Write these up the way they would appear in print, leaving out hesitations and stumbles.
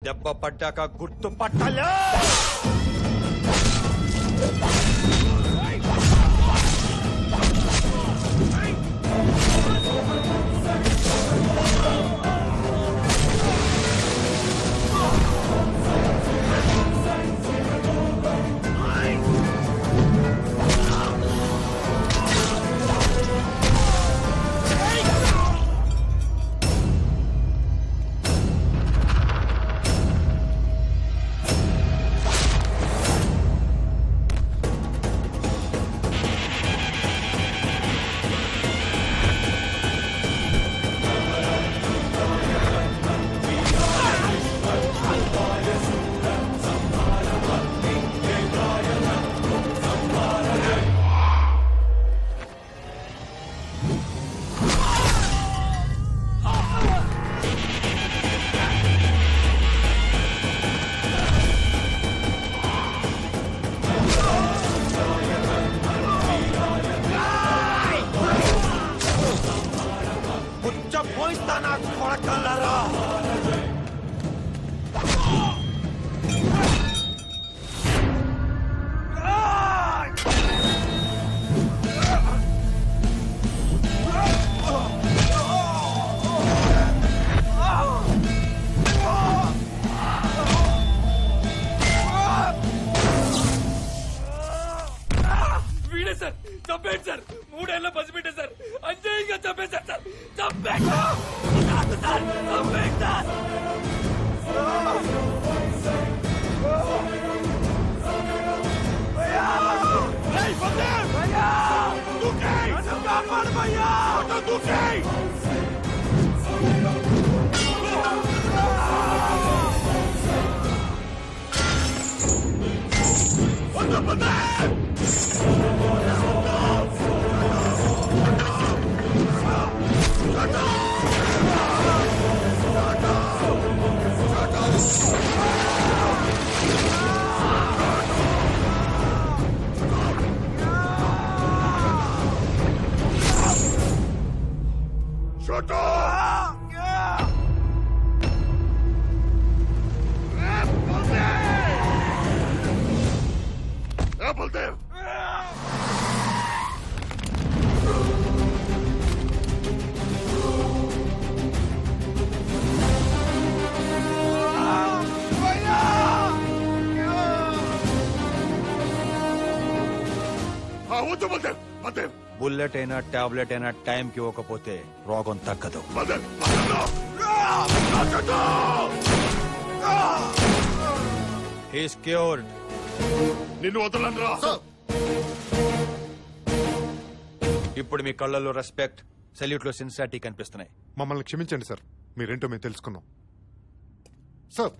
దెబ్బ పడ్డాక గుర్తు పట్టాలి. బుల్లెట్ అయినా టాబ్లెట్ అయినా టైంకి ఇవ్వకపోతే రోగం తగ్గదు. He's cured. నిన్ను వదలనురా. ఇప్పుడు మీ కళ్ళల్లో రెస్పెక్ట్, సెల్యూట్ లో సిన్సియారిటీ కనిపిస్తున్నాయి. మమ్మల్ని క్షమించండి సార్, మీరేంటో మేము తెలుసుకున్నాం sir.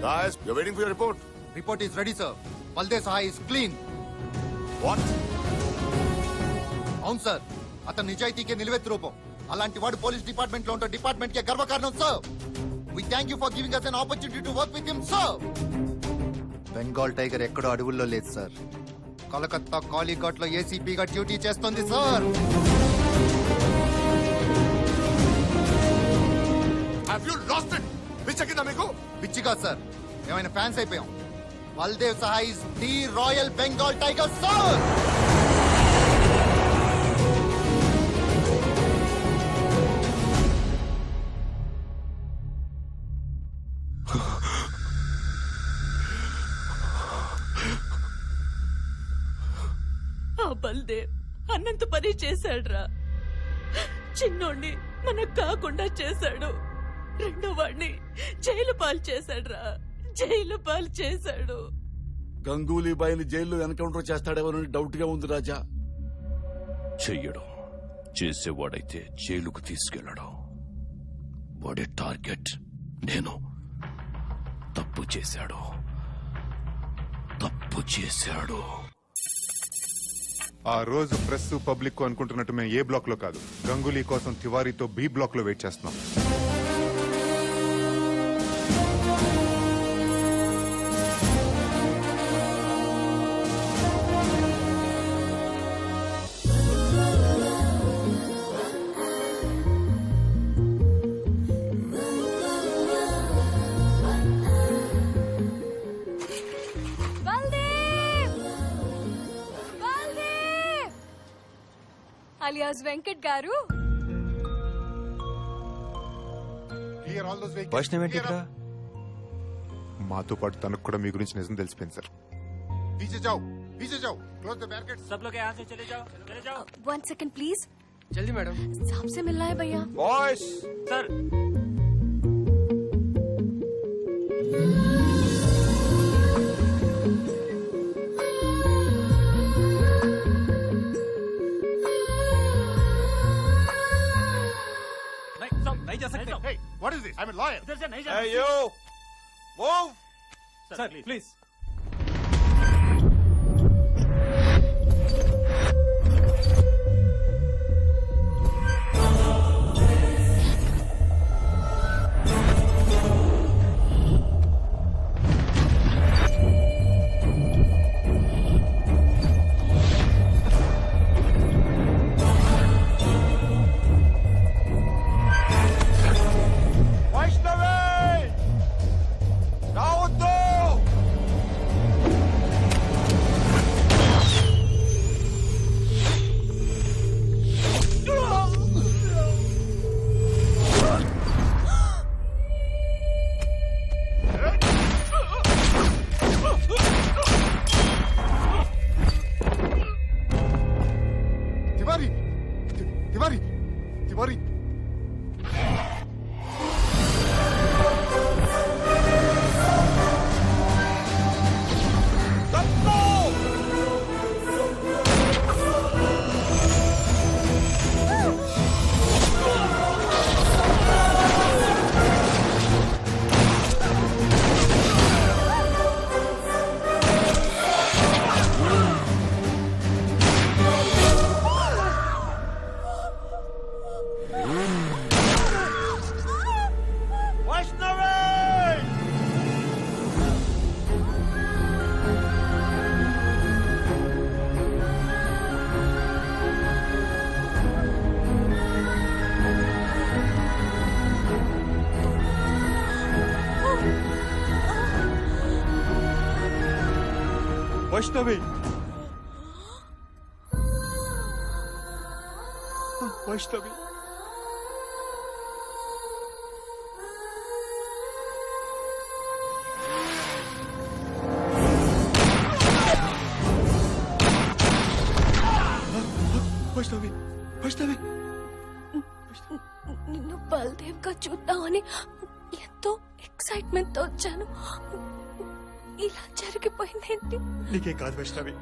Guys, you're waiting for your report. Report is ready, sir. Baldev Saha is clean. What? అవును సార్, అతను నిజాయితీకే నిలువెత్తు రూపం. అలాంటి వాడు పోలీస్ డిపార్ట్మెంట్ లో ఉంటే డిపార్ట్మెంట్ కే గర్వకారణం sir. We thank you for giving us an opportunity to work with him, sir. Bengal tiger ఎక్కడో అడవుల్లో లేదు సార్, కలకత్తా కాళీఘాట్ లో ఏసీపీగా డ్యూటీ చేస్తుంది sir. Have you lost it? పిచ్చకిందా మీకు? పిచ్చిగా సార్, ఏమైనా ఫ్యాన్స్ అయిపోయాం. బల్దేవ్ సహా is the royal Bengal tiger sir. ఆ బల్దేవ్ అన్నంత పని చేశాడ్రా. చిన్నోడిని మనకు కాకుండా చేశాడు, రెండో వాడిని జైలు పాలు చేశాడ్రా. జైలు పాలు చేశాడు. గంగూలీబాయిని జైల్లో ఎన్కౌంటర్ చేస్తాడేమోనని డౌట్ గా ఉంది రాజా. చెయ్యడం, చేసేవాడైతే జైలుకు తీసుకెళ్లడం వాడి టార్గెట్. నేను తప్పు చేశాడు. ఆ రోజు ప్రెస్ పబ్లిక్ అనుకుంటున్నట్టు మేము ఏ బ్లాక్ లో కాదు, గంగూలీ కోసం తివారీతో బి బ్లాక్ లో వెయిట్ చేస్తున్నాం. alias Venkat garu. Clear all those vehicles. Vaishnav ఏంటి ఇక్కడ? మాతో పాటు తనకు కూడా మీ గురించి నిజం తెలిసిపోయింది సార్. పీछे जाओ, पीछे जाओ. Close the barricades. सब लोग यहाँ से चले जाओ, चले जाओ. 1 second please. जल्दी मैडम. साहब से मिलना है भैया. Boys sir. नहीं जा सकते. Hey, what is this? I'm a lawyer. इधर से नहीं जा. Hey you move. Sir please. Tiwari. Vaishnavi Vaishnavi Vaishnavi Vaishnavi నిన్ను బల్దేవ్ గా చూద్దామని ఎంతో ఎక్సైట్మెంట్ తో వచ్చాను. ఇలా జరిగిపోయిందేంటి? నీకేం కాదు వైష్ణవి.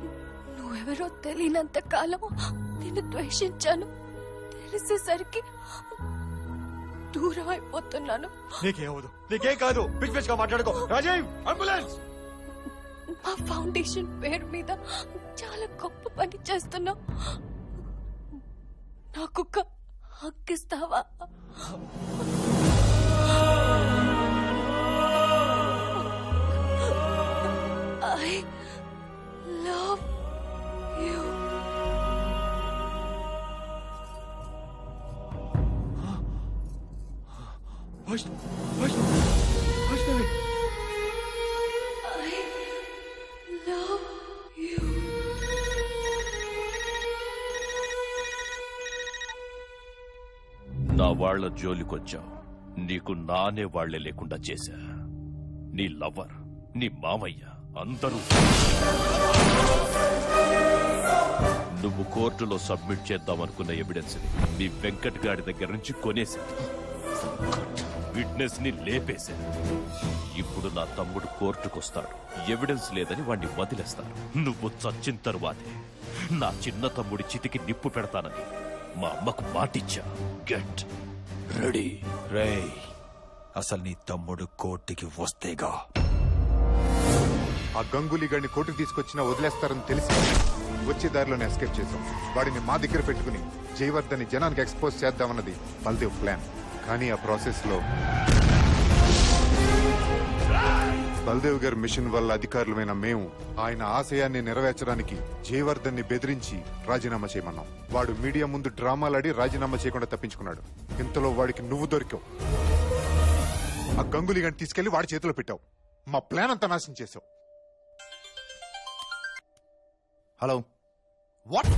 నువ్వెవరో తెలియనంత కాలం నిన్ను ద్వేషించాను. తెలిసేసరికి దూరం అయిపోతున్నాను. నీకేమవుదు, నీకేం కాదు. పిచ్ పిచ్ గా మాట్లాడుకో. రాజీవ్, అంబులెన్స్. మా ఫౌండేషన్ పేరు మీద చాలా గొప్ప పని చేస్తున్నావు. నాకొక హక్కిస్తావా? I love you. Vaishnavi I love you. నా వాళ్ల జోలికొచ్చావు. నీకు నానే వాళ్లే లేకుండా చేశా. నీ లవర్, నీ మామయ్య అందరూ నువ్వు కోర్టులో సబ్మిట్ చేద్దామనుకున్న ఎవిడెన్స్ ని మీ వెంకట్ గారి దగ్గర నుంచి కొనేశాను. విట్నెస్ ని లేపేశాను. ఇప్పుడు నా తమ్ముడు కోర్టుకొస్తాడు. ఎవిడెన్స్ లేదని వాణ్ణి వదిలేస్తాను. నువ్వు చచ్చిన తరువాతే నా చిన్న తమ్ముడి చితికి నిప్పు పెడతానని మా అమ్మకు మాటిచ్చా. Get ready. రేయ్, అసలు నీ తమ్ముడు కోర్టుకి వస్తేగా ఆ గంగూలీ గారిని కోర్టుకు తీసుకొచ్చినా వదిలేస్తారని తెలిసి వచ్చే దారిలోనే ఎస్కేప్ చేశాం. వాడిని మా దగ్గర పెట్టుకుని జయవర్ధన్ని జనానికి ఎక్స్పోజ్ చేద్దామన్నది బల్దేవ్ ప్లాన్. కానీ ఆ ప్రాసెస్ లో బల్దేవ్ గారి మిషన్ వల్ల అధికారులమైన మేము ఆయన ఆశయాన్ని నెరవేర్చడానికి జయవర్ధన్ని బెదిరించి రాజీనామా చేయమన్నాం. వాడు మీడియా ముందు డ్రామాలాడి రాజీనామా చేయకుండా తప్పించుకున్నాడు. ఇంతలో వాడికి నువ్వు దొరికావు. ఆ గంగూలీ గారిని తీసుకెళ్లి వాడి చేతిలో పెట్టావు. మా ప్లాన్ అంతా నాశనం చేసావు. Hello, what?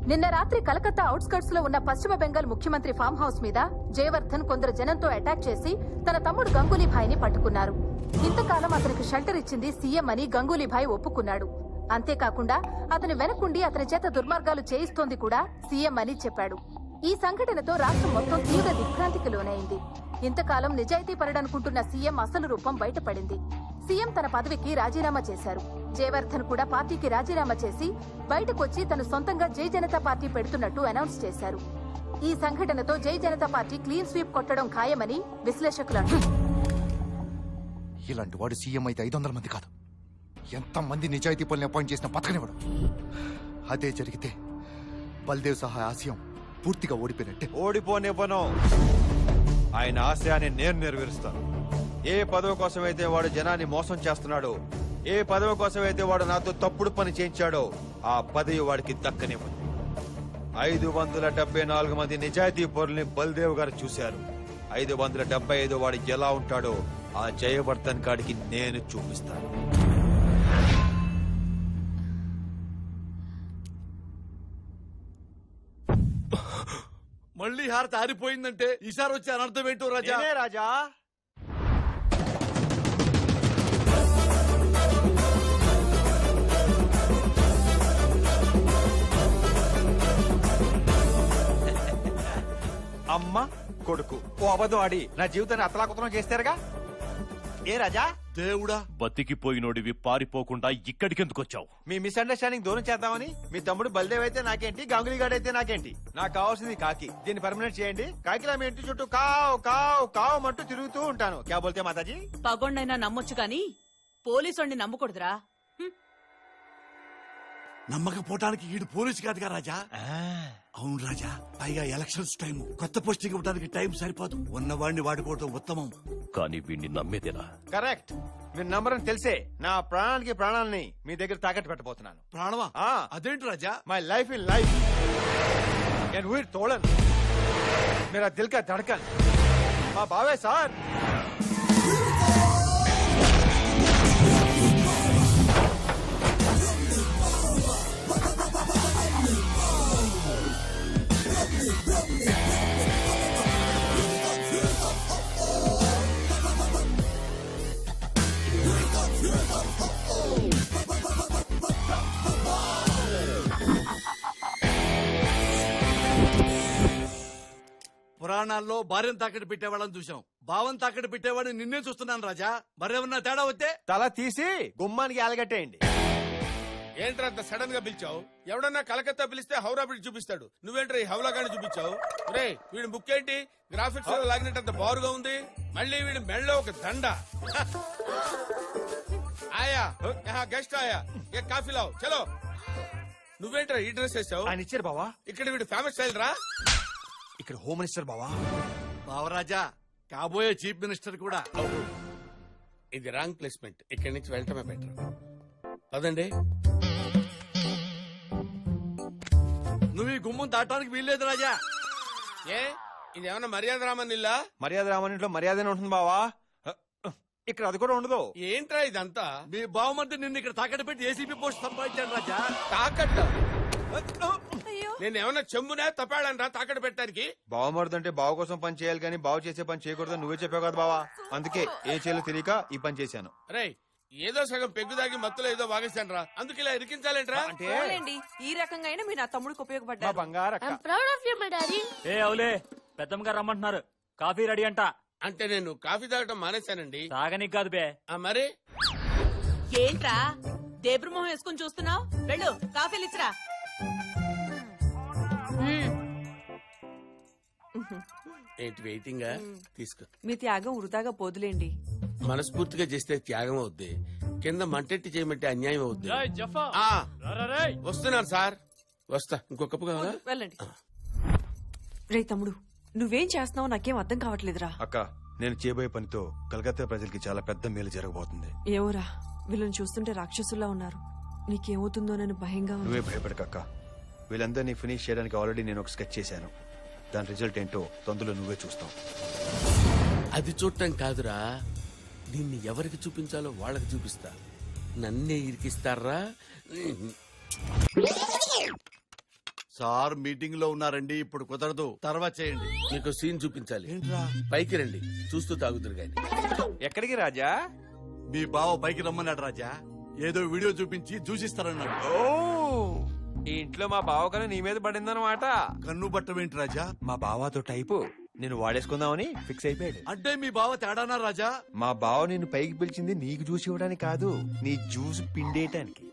నిన్న రాత్రి కలకత్తా అవుట్స్కర్ట్స్ లో ఉన్న పశ్చిమ బెంగాల్ ముఖ్యమంత్రి ఫామ్ హౌస్ మీద జయవర్ధన్ కొందరు జనంతో అటాక్ చేసి తన తమ్ముడు గంగూలీభాయ్ని పట్టుకున్నారు. ఇంతకాలం అతనికి షెల్టర్ ఇచ్చింది సీఎం అని గంగూలీభాయ్ ఒప్పుకున్నాడు. అంతేకాకుండా అతని వెనకుండి అతని చేత దుర్మార్గాలు చేయిస్తోంది కూడా సీఎం అని చెప్పాడు. ఈ సంఘటనతో రాష్ట్రం మొత్తం తీవ్ర దిగ్భ్రాంతికి లోనైంది. ఇంతకాలం నిజాయితీ పరుడనుకుంటున్న సీఎం అసలు రూపం బయటపడింది. సీఎం తన పదవికి రాజీనామా చేశారు. జయవర్ధన్ కూడా పార్టీకి రాజీనామా చేసి బయటకొచ్చి తను సొంతంగా జై జనతా పార్టీ పెడుతున్నట్టు అనౌన్స్ చేశారు. ఈ సంఘటనతో జై జనతా పార్టీ క్లీన్ స్వీప్ కొట్టడం ఖాయమని విశ్లేషకులు అంటున్నారు. ఇలాంటి వాడు సీఎం అయితే 500 మంది కాదు, ఎంతమంది నిజాయితీ పనులు అపాయింట్ చేసిన పథకనివాడు. అదే జరిగితే బల్దేవ్ సహా ఆశయం పూర్తిగా ఓడిపోయినట్టే. ఓడిపోనివ్వను. ఆయన ఆశయాన్ని నేను నెరవేరుస్తాను. ఏ పదవి కోసమైతే వాడు జనాన్ని మోసం చేస్తున్నాడో, ఏ పదవి కోసమైతే వాడు నాతో తప్పుడు పని చేయించాడో ఆ పదవి వాడికి దక్కనివ్వదు. 574 మంది నిజాయితీ పౌరుల్ని బల్దేవ్ గారు చూశారు. 575 వాడు ఎలా ఉంటాడో ఆ జయవర్ధన్ గాడికి నేను చూపిస్తాను. మళ్ళీ హారతి ఆరిపోయిందంటే ఈసారి వచ్చే అనర్థం ఏంటో రాజా. రాజా అమ్మ కొడుకు ఓ అబద్ధం ఆడి నా జీవితాన్ని అతలాకుతలం చేస్తారుగా. ఏ రాజా దేవుడా, బతికిపోయినోడివి పారిపోకుండా ఇక్కడికెందుకు వచ్చావు? మీ మిస్అండర్స్టాండింగ్ దూరం చేద్దామని మీ తమ్ముడు బల్దేవ్ అయితే నాకేంటి, గంగులీ గాడ్ అయితే నాకేంటి. నాకు కావాల్సింది కాకి. దీన్ని పర్మనెంట్ చేయండి. కాకిలా మీ ఇంటి చుట్టూ కావ్ కావ్ కావ్ అంటూ తిరుగుతూ ఉంటాను. క్యా బోల్తే మాతాజీ? పగొండైనా నమ్మొచ్చు గాని పోలీసు నమ్మకూడదురా. నమ్మకపోవటానికి ఈడు పోలీసు కాదుగా రాజా. అవును రాజా, పైగా ఎలక్షన్స్ టైం, కొత్త పోస్టింగ్ ఇవ్వడానికి టైం సరిపోదు. ఉన్నవాడిని వాడుకోవడం ఉత్తమం. కానీ వీడిని నమ్మేదేనా? కరెక్ట్. మీరు నంబరని తెలిసే నా ప్రాణానికి ప్రాణాలని మీ దగ్గర తాకట్టు పెట్టబోతున్నాను. ప్రాణమా? అదేంటి రాజా? My life in life and వీర్ తోడన్ మేరా దిల్ కా ధడకన్ మా బావే సార్. పురాణాల్లో భార్యను తాకట్టు పెట్టేవాళ్ళని చూసాం, భావం తాకట్టు పెట్టేవాడిని నిన్నే చూస్తున్నాను రాజా. మరేమన్నా తేడా వస్తే తల తీసి గుమ్మానికి ఆలగట్టేయండి. ఏంట్రా అంత సడన్ గా పిలిచావు? ఎవడన్నా కలకత్తా పిలిస్తే హౌరా బ్రిడ్జ్ చూపిస్తాడు, నువ్వేంట్రా ఈ హౌలాగాని చూపించావు? రే వీడి బుక్ ఏంటి గ్రాఫిక్స్ లో లాగినట్టు బారుగా ఉంది. మళ్ళీ వీడి మెళ్ళలో ఒక దండ. ఆయా గెస్ట్ ఆయా ఏ కాఫీ లావు చలో. నువ్వేంట్రా ఈ డ్రెస్ వేసావు? ఆయన ఇచ్చారు బావా. ఇక్కడ వీడు ఫేమస్ స్టైల్ రా. ఇక్కడ హోమ్ మినిస్టర్ బావా. బావరాజా కాబోయే చీఫ్ మినిస్టర్ కూడా. ఇది రాంగ్ ప్లేస్మెంట్, ఇక్కడి నుంచి వెళ్ళటమే బెటర్. పదండి. నువ్వు ఈ గుమ్మం దాటానికి వీల్లేదు రాజా. ఏ ఇది ఏమన్నా మర్యాద రామన్ ఇల్లా? మర్యాద రామన్ ఇంట్లో మర్యాదనే ఉంటుంది బావా. ఇక్కడ అది కూడా ఉండదు. ఏంట్రా ఇదంతా? మీ బావమంటే నిన్ను ఇక్కడ తాకట్టు పెట్టి ఏసీపీ పోస్ట్ సంపాదించాడు రాజా. తాకట్ట? నేను ఏమన్నా చెమ్మునా తపాడనరా తాకట్టు పెట్టడానికి? బావమరుదంటే బావ కోసం పని చేయాలి కానీ బావ చేసే పని చేయకూడదు నువ్వే చెప్పావు కదా బావా. అందుకే ఏం చేయాలో తెలియక ఈ పని చేశాను. రే ఏదో సగం పెగ్గు దాగి మత్తులో ఏదో వాగేశాను రా, అందుకు ఇలా ఇరికించాలేంట్రా? ఈ రకంగా అయినా మీరు నా తమ్ముడికి ఉపయోగపడ్డారు. ఏ అవులే పెద్దమ్మగారు రమ్మంటున్నారు, కాఫీ రెడీ అంట. అంటే నేను కాఫీ తాగటం మానేశానండి. తాగనీకి కాదు బే. మరి ఏంట్రా దేబ్రు మొహం వేసుకుని చూస్తున్నావు? వెళ్ళు కాఫీలు ఇచ్చిరా. ఏంటి వెయిటింగ్? తీసుకో. మీ త్యాగం వృధాగా పోదులేండి. మనస్ఫూర్తిగా చేస్తే త్యాగం అవుద్ది, కింద మంటెట్టి చేయమంటే అన్యాయం అవుద్ది. వస్తున్నాను సార్, వస్తా. ఇంకొక కప్పు కావాలా? వెళ్ళండి. రే తమ్ముడు నువ్వేం చేస్తున్నావో నాకేం అర్థం కావట్లేదురా. అక్క నేను చేయబోయే పనితో కలకత్తా ప్రజలకి చాలా పెద్ద మేలు జరగబోతుంది. ఏమోరా వీళ్ళని చూస్తుంటే రాక్షసుల్లా ఉన్నారు. నీకేమవుతుందోనని భయంగా ఉంది. నువ్వే భయపడకక్క. వీళ్ళందరినీ ఫినిష్ చేయడానికి ఆల్రెడీ నేను ఒక స్కెచ్ చేశాను. దాని రిజల్ట్ ఏంటో తొందరలో నువ్వే చూస్తావు. అది చూడటం కాదురా, దీన్ని ఎవరికి చూపించాలో వాళ్ళకి చూపిస్తా. నన్నే ఇరికిస్తారా? సార్ మీటింగ్ లో ఉన్నారండి, ఇప్పుడు కుదరదు, తర్వాత చేయండి. మీకు సీన్ చూపించాలి. ఏంట్రా? పైకి రండి, చూస్తూ తాగుతురు గాని. ఎక్కడికి రాజా? మీ బావ పైకి రమ్మన్నాడు రాజా. ఏదో వీడియో చూపించి చూసిస్తారన్నాడు. ఓ, ఈ ఇంట్లో మా బావ కన్నా నీ మీద పడిందన్నమాట. కన్ను బట్టమేంటి రాజా? మా బావతో టైపు నేను వాడేసుకుందామని ఫిక్స్ అయిపోయాడు. అంటే మీ బావ తేడానా రాజా? మా బావ నిన్ను పైకి పిలిచింది నీకు జ్యూస్ ఇవ్వడానికి కాదు, నీ జ్యూస్ పిండేయటానికి.